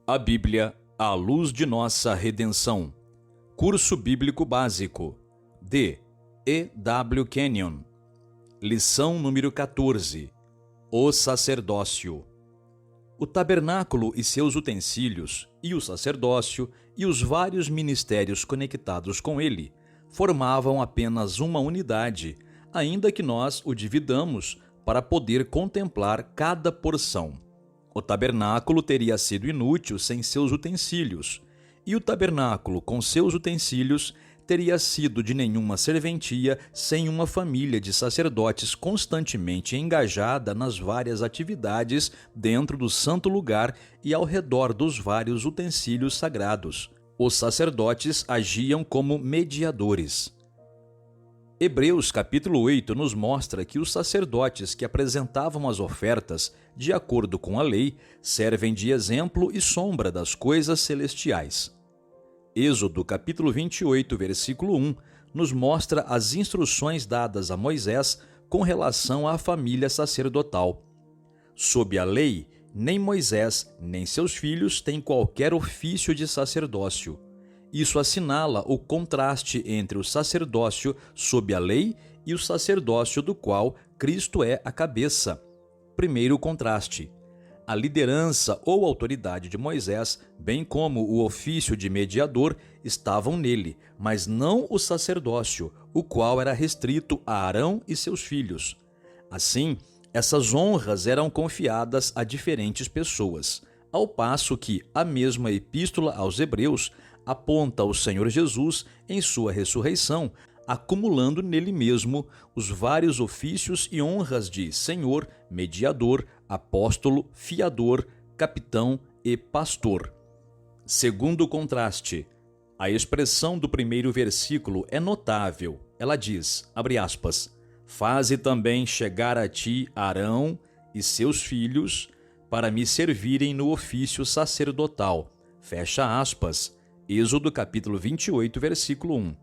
A Bíblia, à luz de nossa redenção. Curso Bíblico Básico, de E. W. Kenyon. Lição número 14. O sacerdócio. O tabernáculo e seus utensílios, e o sacerdócio, e os vários ministérios conectados com ele, formavam apenas uma unidade, ainda que nós o dividamos para poder contemplar cada porção. O tabernáculo teria sido inútil sem seus utensílios, e o tabernáculo com seus utensílios teria sido de nenhuma serventia sem uma família de sacerdotes constantemente engajada nas várias atividades dentro do santo lugar e ao redor dos vários utensílios sagrados. Os sacerdotes agiam como mediadores. Hebreus capítulo 8 nos mostra que os sacerdotes que apresentavam as ofertas, de acordo com a lei, servem de exemplo e sombra das coisas celestiais. Êxodo capítulo 28, versículo 1, nos mostra as instruções dadas a Moisés com relação à família sacerdotal. Sob a lei, nem Moisés nem seus filhos têm qualquer ofício de sacerdócio. Isso assinala o contraste entre o sacerdócio sob a lei e o sacerdócio do qual Cristo é a cabeça. Primeiro contraste. A liderança ou autoridade de Moisés, bem como o ofício de mediador, estavam nele, mas não o sacerdócio, o qual era restrito a Arão e seus filhos. Assim, essas honras eram confiadas a diferentes pessoas, ao passo que a mesma epístola aos Hebreus aponta o Senhor Jesus em sua ressurreição, acumulando nele mesmo os vários ofícios e honras de Senhor, mediador, apóstolo, fiador, capitão e pastor. Segundo contraste, a expressão do primeiro versículo é notável. Ela diz, abre aspas, faze também chegar a ti Arão e seus filhos para me servirem no ofício sacerdotal. Fecha aspas. Êxodo capítulo 28, versículo 1.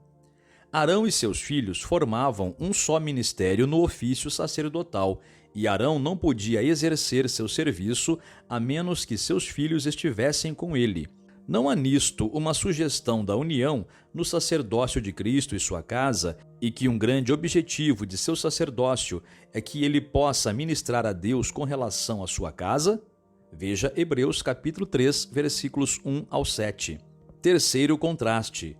Arão e seus filhos formavam um só ministério no ofício sacerdotal, e Arão não podia exercer seu serviço a menos que seus filhos estivessem com ele. Não há nisto uma sugestão da união no sacerdócio de Cristo e sua casa, e que um grande objetivo de seu sacerdócio é que ele possa ministrar a Deus com relação à sua casa? Veja Hebreus capítulo 3, versículos 1 ao 7. Terceiro contraste.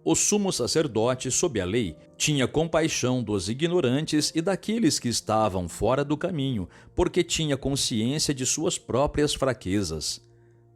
O sumo sacerdote, sob a lei, tinha compaixão dos ignorantes e daqueles que estavam fora do caminho, porque tinha consciência de suas próprias fraquezas.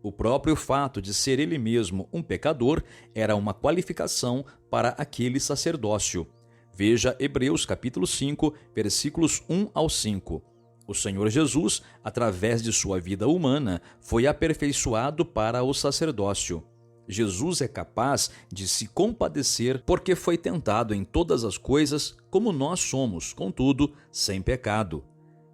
O próprio fato de ser ele mesmo um pecador era uma qualificação para aquele sacerdócio. Veja Hebreus capítulo 5, versículos 1 ao 5. O Senhor Jesus, através de sua vida humana, foi aperfeiçoado para o sacerdócio. Jesus é capaz de se compadecer porque foi tentado em todas as coisas como nós somos, contudo, sem pecado.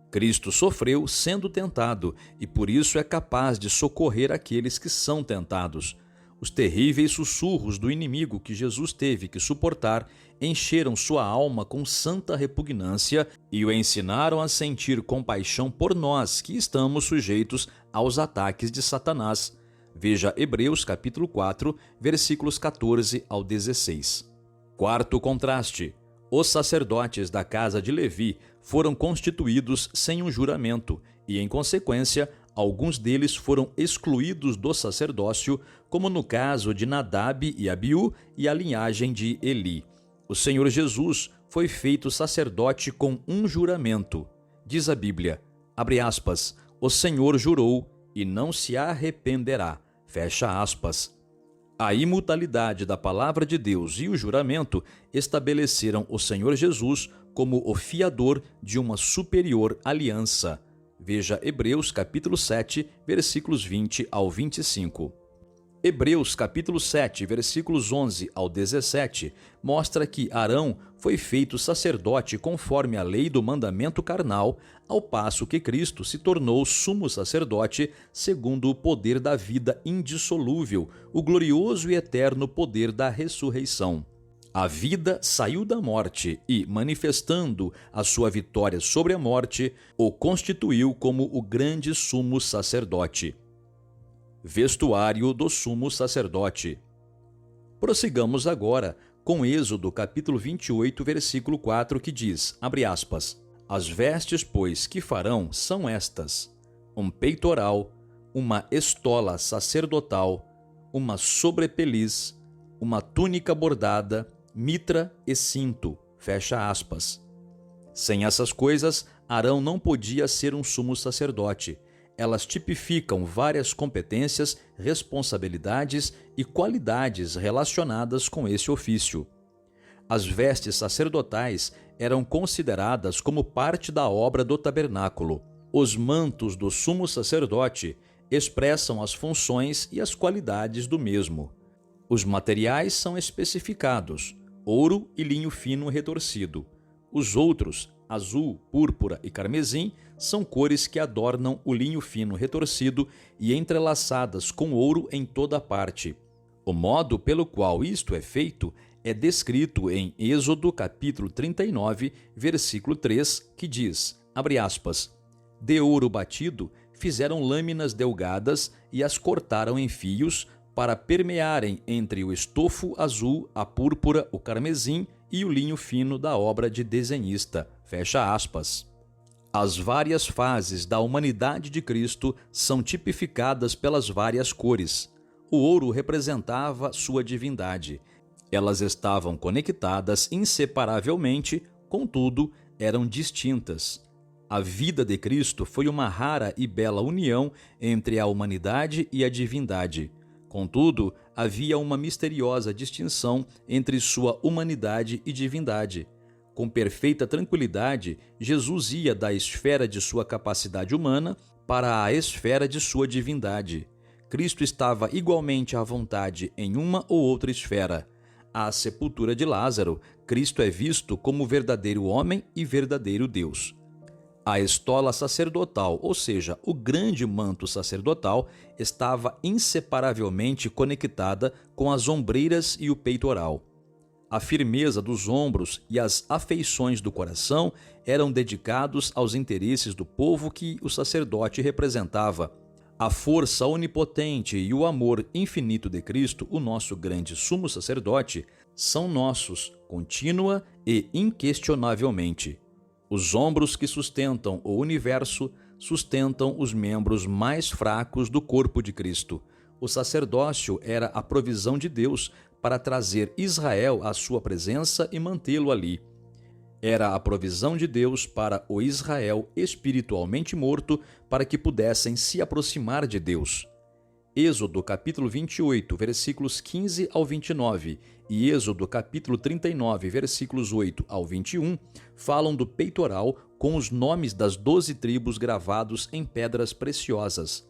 Cristo sofreu sendo tentado e por isso é capaz de socorrer aqueles que são tentados. Os terríveis sussurros do inimigo que Jesus teve que suportar encheram sua alma com santa repugnância e o ensinaram a sentir compaixão por nós que estamos sujeitos aos ataques de Satanás. Veja Hebreus capítulo 4, versículos 14 ao 16. Quarto contraste. Os sacerdotes da casa de Levi foram constituídos sem um juramento e, em consequência, alguns deles foram excluídos do sacerdócio, como no caso de Nadab e Abiú e a linhagem de Eli. O Senhor Jesus foi feito sacerdote com um juramento. Diz a Bíblia, abre aspas, o Senhor jurou e não se arrependerá. Fecha aspas. A imutabilidade da palavra de Deus e o juramento estabeleceram o Senhor Jesus como o fiador de uma superior aliança. Veja Hebreus capítulo 7, versículos 20 ao 25. Hebreus capítulo 7, versículos 11 ao 17, mostra que Arão foi feito sacerdote conforme a lei do mandamento carnal, ao passo que Cristo se tornou sumo sacerdote segundo o poder da vida indissolúvel, o glorioso e eterno poder da ressurreição. A vida saiu da morte e, manifestando a sua vitória sobre a morte, o constituiu como o grande sumo sacerdote. Vestuário do sumo sacerdote. Prossigamos agora com Êxodo capítulo 28, versículo 4, que diz, abre aspas, as vestes, pois, que farão são estas, um peitoral, uma estola sacerdotal, uma sobrepeliz, uma túnica bordada, mitra e cinto, fecha aspas. Sem essas coisas, Arão não podia ser um sumo sacerdote. Elas tipificam várias competências, responsabilidades e qualidades relacionadas com esse ofício. As vestes sacerdotais eram consideradas como parte da obra do tabernáculo. Os mantos do sumo sacerdote expressam as funções e as qualidades do mesmo. Os materiais são especificados: ouro e linho fino retorcido. Os outros, azul, púrpura e carmesim, são cores que adornam o linho fino retorcido e entrelaçadas com ouro em toda parte. O modo pelo qual isto é feito é descrito em Êxodo capítulo 39, versículo 3, que diz, abre aspas, de ouro batido fizeram lâminas delgadas e as cortaram em fios para permearem entre o estofo azul, a púrpura, o carmesim e o linho fino da obra de desenhista, fecha aspas. As várias fases da humanidade de Cristo são tipificadas pelas várias cores. O ouro representava sua divindade. Elas estavam conectadas inseparavelmente, contudo, eram distintas. A vida de Cristo foi uma rara e bela união entre a humanidade e a divindade. Contudo, havia uma misteriosa distinção entre sua humanidade e divindade. Com perfeita tranquilidade, Jesus ia da esfera de sua capacidade humana para a esfera de sua divindade. Cristo estava igualmente à vontade em uma ou outra esfera. À sepultura de Lázaro, Cristo é visto como verdadeiro homem e verdadeiro Deus. A estola sacerdotal, ou seja, o grande manto sacerdotal, estava inseparavelmente conectada com as ombreiras e o peitoral. A firmeza dos ombros e as afeições do coração eram dedicados aos interesses do povo que o sacerdote representava. A força onipotente e o amor infinito de Cristo, o nosso grande sumo sacerdote, são nossos, contínua e inquestionavelmente. Os ombros que sustentam o universo sustentam os membros mais fracos do corpo de Cristo. O sacerdócio era a provisão de Deus para trazer Israel à sua presença e mantê-lo ali. Era a provisão de Deus para o Israel espiritualmente morto para que pudessem se aproximar de Deus. Êxodo capítulo 28, versículos 15 ao 29 e Êxodo capítulo 39, versículos 8 ao 21 falam do peitoral com os nomes das 12 tribos gravados em pedras preciosas.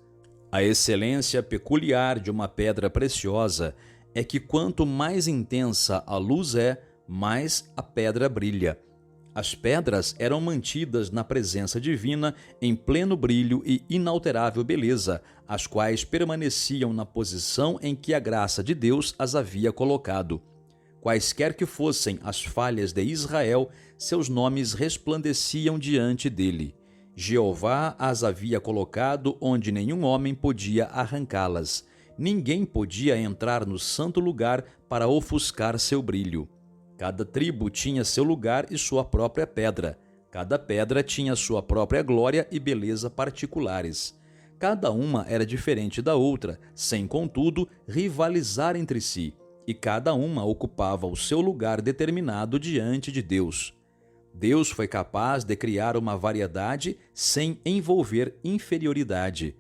A excelência peculiar de uma pedra preciosa é que quanto mais intensa a luz é, mais a pedra brilha. As pedras eram mantidas na presença divina em pleno brilho e inalterável beleza, as quais permaneciam na posição em que a graça de Deus as havia colocado. Quaisquer que fossem as falhas de Israel, seus nomes resplandeciam diante dele. Jeová as havia colocado onde nenhum homem podia arrancá-las. Ninguém podia entrar no santo lugar para ofuscar seu brilho. Cada tribo tinha seu lugar e sua própria pedra. Cada pedra tinha sua própria glória e beleza particulares. Cada uma era diferente da outra, sem, contudo, rivalizar entre si, e cada uma ocupava o seu lugar determinado diante de Deus. Deus foi capaz de criar uma variedade sem envolver inferioridade.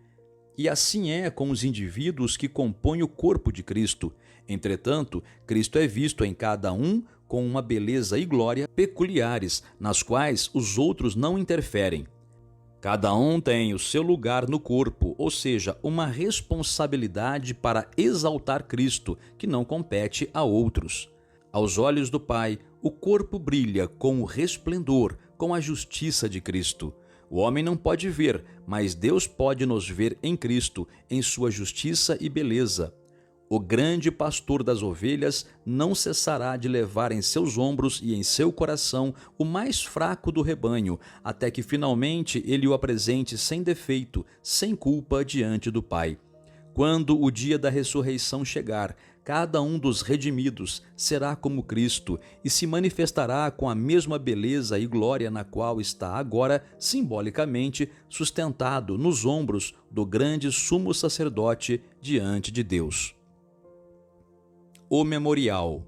E assim é com os indivíduos que compõem o corpo de Cristo. Entretanto, Cristo é visto em cada um com uma beleza e glória peculiares, nas quais os outros não interferem. Cada um tem o seu lugar no corpo, ou seja, uma responsabilidade para exaltar Cristo, que não compete a outros. Aos olhos do Pai, o corpo brilha com o resplendor, com a justiça de Cristo. O homem não pode ver, mas Deus pode nos ver em Cristo, em sua justiça e beleza. O grande pastor das ovelhas não cessará de levar em seus ombros e em seu coração o mais fraco do rebanho, até que finalmente ele o apresente sem defeito, sem culpa diante do Pai. Quando o dia da ressurreição chegar, cada um dos redimidos será como Cristo e se manifestará com a mesma beleza e glória na qual está agora, simbolicamente, sustentado nos ombros do grande sumo sacerdote diante de Deus. O memorial.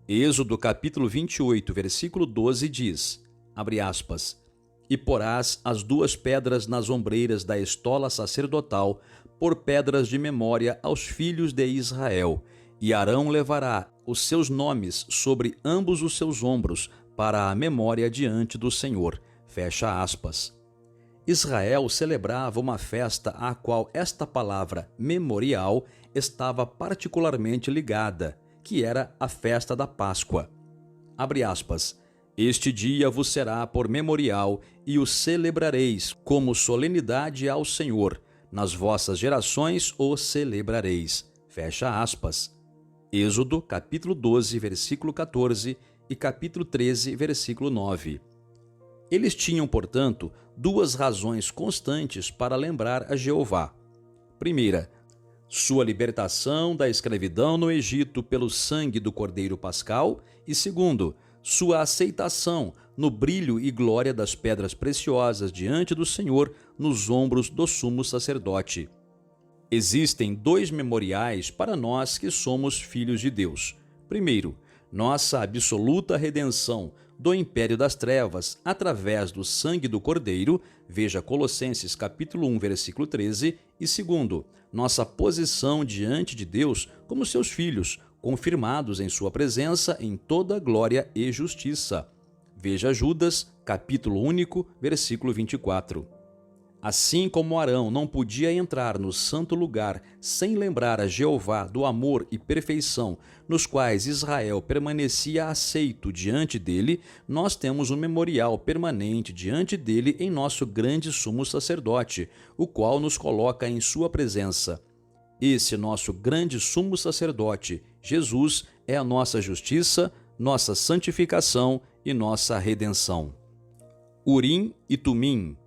Êxodo capítulo 28, versículo 12 diz, abre aspas, e porás as duas pedras nas ombreiras da estola sacerdotal por pedras de memória aos filhos de Israel, e Arão levará os seus nomes sobre ambos os seus ombros para a memória diante do Senhor. Fecha aspas. Israel celebrava uma festa à qual esta palavra memorial estava particularmente ligada, que era a festa da Páscoa. Abre aspas. Este dia vos será por memorial e o celebrareis como solenidade ao Senhor. Nas vossas gerações o celebrareis. Fecha aspas. Êxodo, capítulo 12, versículo 14 e capítulo 13, versículo 9. Eles tinham, portanto, duas razões constantes para lembrar a Jeová. Primeira, sua libertação da escravidão no Egito pelo sangue do Cordeiro Pascal e segundo, sua aceitação no brilho e glória das pedras preciosas diante do Senhor nos ombros do sumo sacerdote. Existem dois memoriais para nós que somos filhos de Deus. Primeiro, nossa absoluta redenção do império das trevas através do sangue do Cordeiro, veja Colossenses capítulo 1, versículo 13, e segundo, nossa posição diante de Deus como seus filhos, confirmados em sua presença em toda glória e justiça. Veja Judas, capítulo único, versículo 24. Assim como Arão não podia entrar no santo lugar sem lembrar a Jeová do amor e perfeição nos quais Israel permanecia aceito diante dele, nós temos um memorial permanente diante dele em nosso grande sumo sacerdote, o qual nos coloca em sua presença. Esse nosso grande sumo sacerdote, Jesus, é a nossa justiça, nossa santificação e nossa redenção. Urim e Tumim.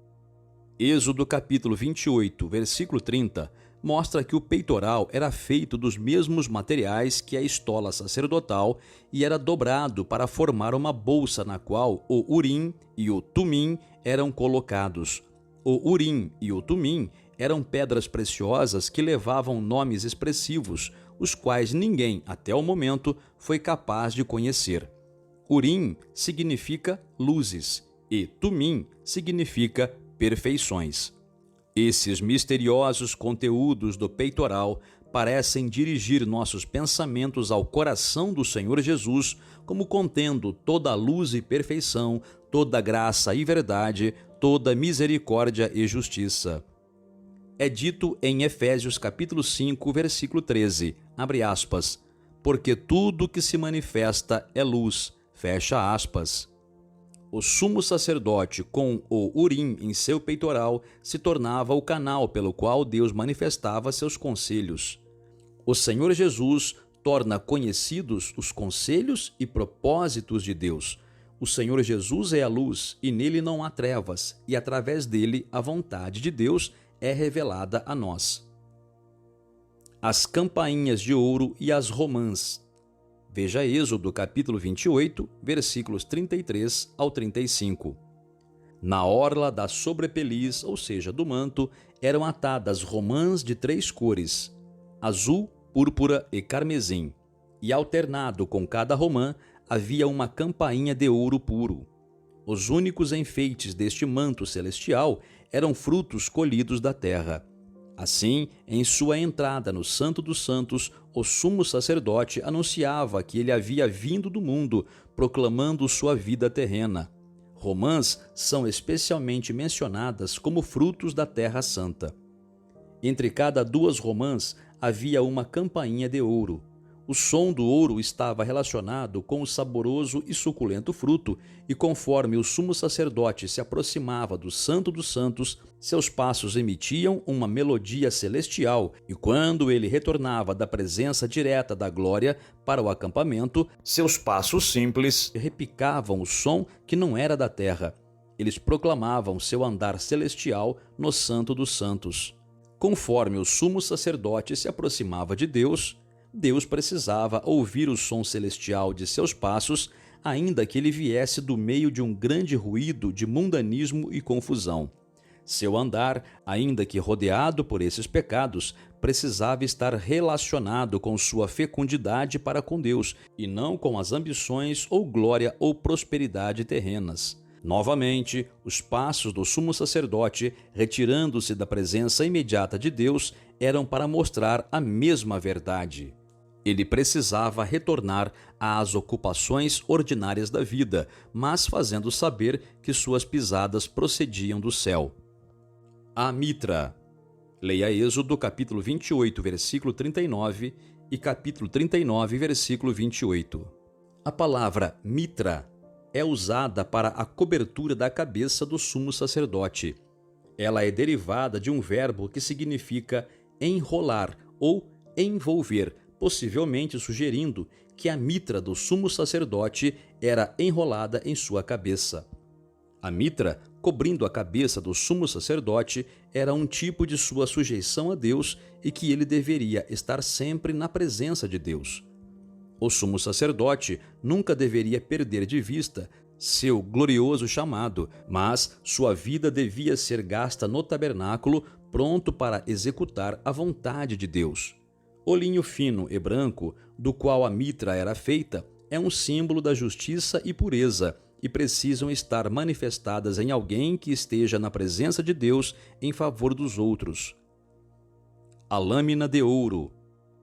Êxodo capítulo 28, versículo 30, mostra que o peitoral era feito dos mesmos materiais que a estola sacerdotal e era dobrado para formar uma bolsa na qual o Urim e o Tumim eram colocados. O Urim e o Tumim eram pedras preciosas que levavam nomes expressivos, os quais ninguém, até o momento, foi capaz de conhecer. Urim significa luzes e Tumim significa perfeições. Esses misteriosos conteúdos do peitoral parecem dirigir nossos pensamentos ao coração do Senhor Jesus, como contendo toda a luz e perfeição, toda graça e verdade, toda misericórdia e justiça. É dito em Efésios capítulo 5, versículo 13, abre aspas, porque tudo que se manifesta é luz, fecha aspas. O sumo sacerdote, com o Urim em seu peitoral, se tornava o canal pelo qual Deus manifestava seus conselhos. O Senhor Jesus torna conhecidos os conselhos e propósitos de Deus. O Senhor Jesus é a luz, e nele não há trevas, e através dele a vontade de Deus é revelada a nós. As campainhas de ouro e as romãs. Veja Êxodo capítulo 28, versículos 33 ao 35. Na orla da sobrepeliz, ou seja, do manto, eram atadas romãs de 3 cores, azul, púrpura e carmesim, e alternado com cada romã havia uma campainha de ouro puro. Os únicos enfeites deste manto celestial eram frutos colhidos da terra. Assim, em sua entrada no Santo dos Santos, o sumo sacerdote anunciava que ele havia vindo do mundo, proclamando sua vida terrena. Romãs são especialmente mencionadas como frutos da Terra Santa. Entre cada 2 romãs havia uma campainha de ouro. O som do ouro estava relacionado com o saboroso e suculento fruto, e conforme o sumo sacerdote se aproximava do Santo dos Santos, seus passos emitiam uma melodia celestial, e quando ele retornava da presença direta da glória para o acampamento, seus passos simples repicavam o som que não era da terra. Eles proclamavam seu andar celestial no Santo dos Santos. Conforme o sumo sacerdote se aproximava de Deus, Deus precisava ouvir o som celestial de seus passos, ainda que ele viesse do meio de um grande ruído de mundanismo e confusão. Seu andar, ainda que rodeado por esses pecados, precisava estar relacionado com sua fecundidade para com Deus e não com as ambições ou glória ou prosperidade terrenas. Novamente, os passos do sumo sacerdote, retirando-se da presença imediata de Deus, eram para mostrar a mesma verdade. Ele precisava retornar às ocupações ordinárias da vida, mas fazendo saber que suas pisadas procediam do céu. A mitra. Leia Êxodo capítulo 28, versículo 39 e capítulo 39, versículo 28. A palavra mitra é usada para a cobertura da cabeça do sumo sacerdote. Ela é derivada de um verbo que significa enrolar ou envolver, possivelmente sugerindo que a mitra do sumo sacerdote era enrolada em sua cabeça. A mitra, cobrindo a cabeça do sumo sacerdote, era um tipo de sua sujeição a Deus e que ele deveria estar sempre na presença de Deus. O sumo sacerdote nunca deveria perder de vista seu glorioso chamado, mas sua vida devia ser gasta no tabernáculo, pronto para executar a vontade de Deus. O linho fino e branco, do qual a mitra era feita, é um símbolo da justiça e pureza, e precisam estar manifestadas em alguém que esteja na presença de Deus em favor dos outros. A lâmina de ouro.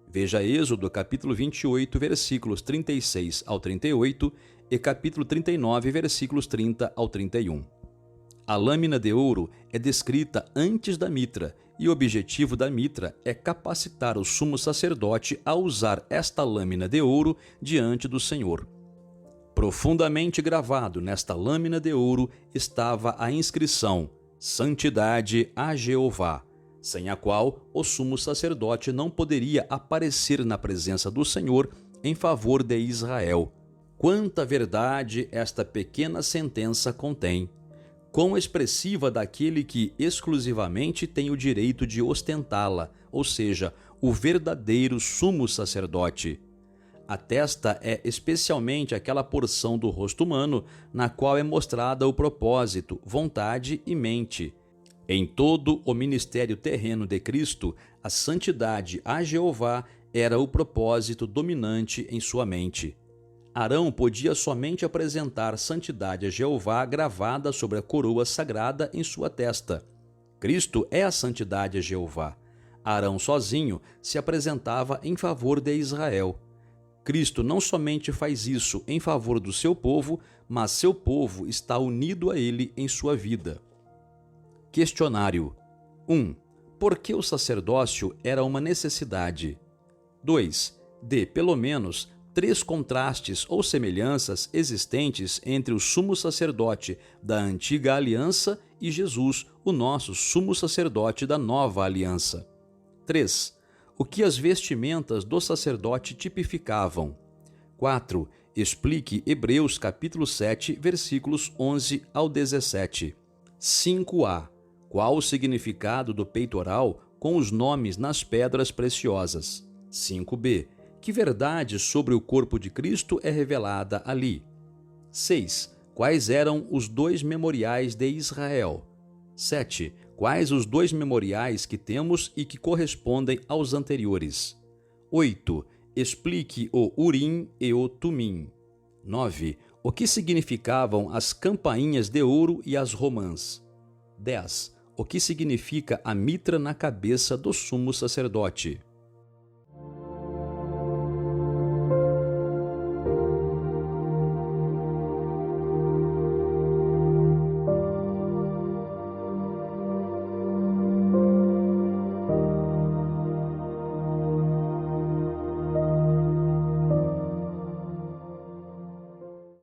Veja Êxodo capítulo 28, versículos 36 ao 38 e capítulo 39, versículos 30 ao 31. A lâmina de ouro é descrita antes da mitra, e o objetivo da mitra é capacitar o sumo sacerdote a usar esta lâmina de ouro diante do Senhor. Profundamente gravado nesta lâmina de ouro estava a inscrição Santidade a Jeová, sem a qual o sumo sacerdote não poderia aparecer na presença do Senhor em favor de Israel. Quanta verdade esta pequena sentença contém! Quão expressiva daquele que exclusivamente tem o direito de ostentá-la, ou seja, o verdadeiro sumo sacerdote. A testa é especialmente aquela porção do rosto humano na qual é mostrada o propósito, vontade e mente. Em todo o ministério terreno de Cristo, a santidade a Jeová era o propósito dominante em sua mente. Arão podia somente apresentar santidade a Jeová gravada sobre a coroa sagrada em sua testa. Cristo é a santidade a Jeová. Arão sozinho se apresentava em favor de Israel. Cristo não somente faz isso em favor do seu povo, mas seu povo está unido a ele em sua vida. Questionário. 1. Por que o sacerdócio era uma necessidade? 2. Dê, pelo menos, 3 contrastes ou semelhanças existentes entre o sumo sacerdote da antiga aliança e Jesus, o nosso sumo sacerdote da nova aliança. 3. O que as vestimentas do sacerdote tipificavam. 4. Explique Hebreus capítulo 7, versículos 11 ao 17. 5a. Qual o significado do peitoral com os nomes nas pedras preciosas? 5b. Que verdade sobre o corpo de Cristo é revelada ali? 6. Quais eram os 2 memoriais de Israel? 7. Quais os 2 memoriais que temos e que correspondem aos anteriores? 8. Explique o Urim e o Tumim. 9. O que significavam as campainhas de ouro e as romãs? 10. O que significa a mitra na cabeça do sumo sacerdote?